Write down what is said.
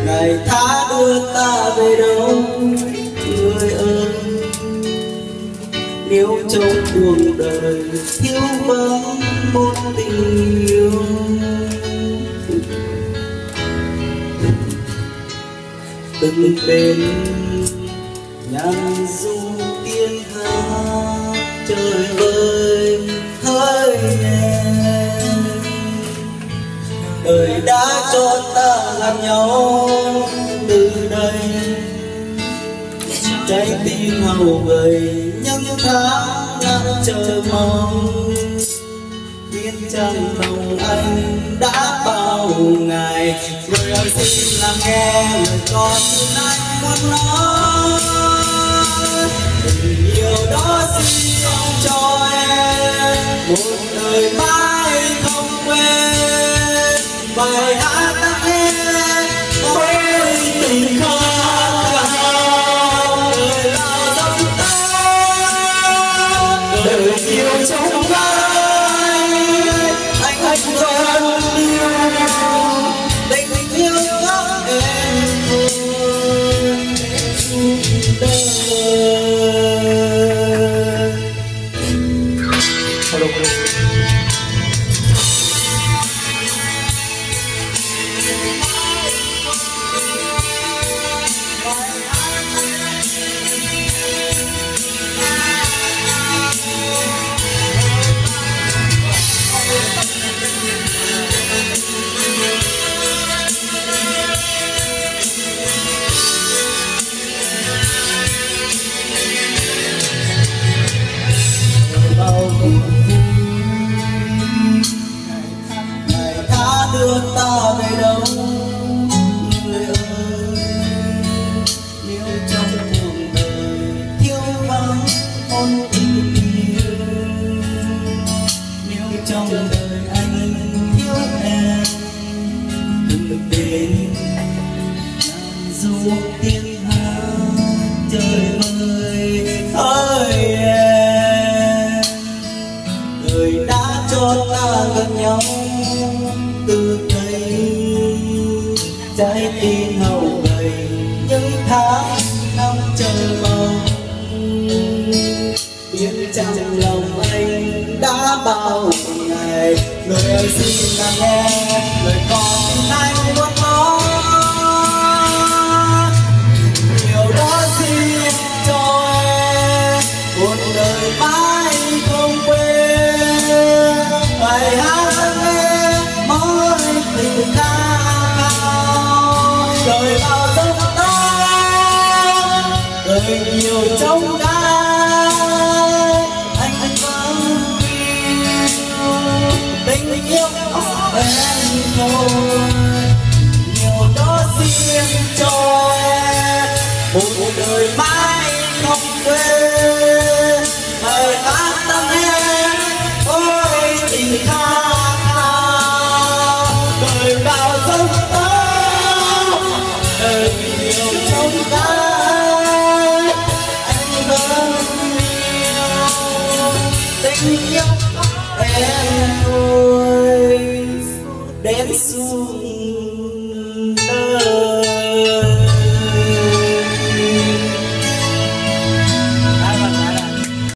ngày tháng đưa ta về đâu người ơi. Nếu trong cuộc đời thiếu vắng một tình yêu, từng bên nhàn du tiên hát trời vơi hơi nhẹ. Đời đã cho ta gặp nhau từ đây, trái tim hầu gầy những tháng năm chờ mong. Biết chăng lòng anh đã bao ngày, người ơi xin lắng nghe lời con anh muốn nói. Tình yêu đó xin ông cho em một đời mãi không quên. Bài hát tặng em với tình khát khao, đời là dòng ta, đời yêu trong anh vẫn yêu tình yêu các em thôi suốt đời. Ngày tháng đưa ta về đâu người ơi. Nếu trong cuộc đời thiếu vắng một tình yêu, nếu trong đời anh thiếu em, đừng đến làm du tiên hát trời vơi ơi em. Đời đã cho ta gần nhau từ đây, trái tim hầu gầy những tháng năm chờ mong. Biết chăng lòng anh đã bao ngày, người ơi xin lắng nghe lời con anh muốn nói. Điều đó xin cho em một đời mãi không quên. Bài hát em mỗi tình khát khao, đời bao giấc ta, đời nhiều trong gai anh vẫn yêu tình yêu em thôi. Nhiều đó xin cho em một đời mãi không quên. Bài hát tặng em ôi tình khát khao, đời bao giấc ta, đời nhiều trong gai anh vẫn yêu tình yêu em thôi đến suốt